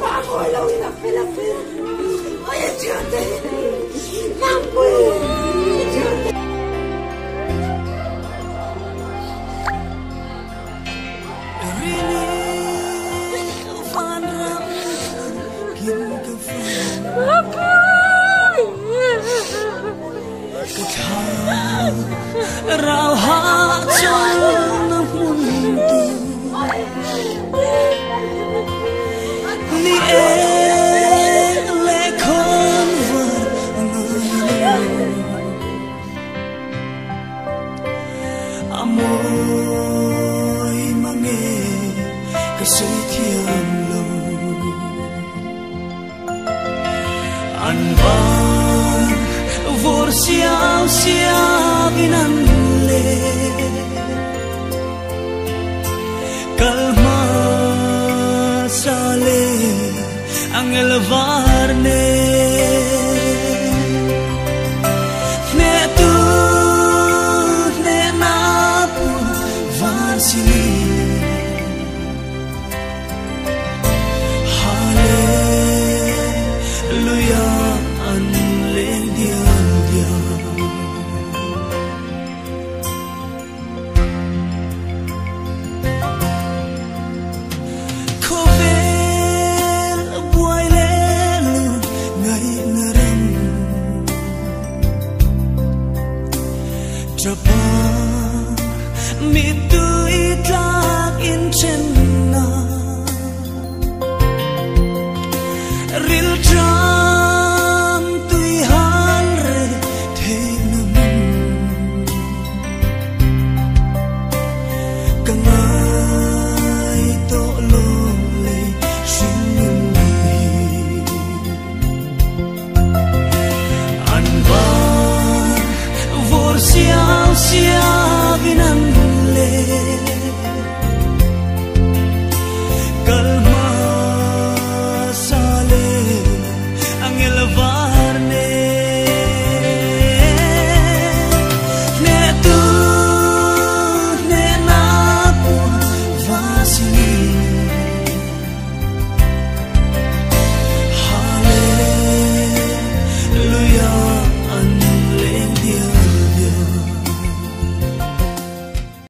Pago la vida pela pela. Oye, chate. Mambo. Rau hát trong mundo ni le conver amoy mange kasi thiam lo an ban vor siao siao binan calma sale ang elevarne ne tu ne napu varsili hallelujah an leng diam diam mi tu itak in chenna ril tram tui han re thenam kangai to lo le shin an va vor siao siao binan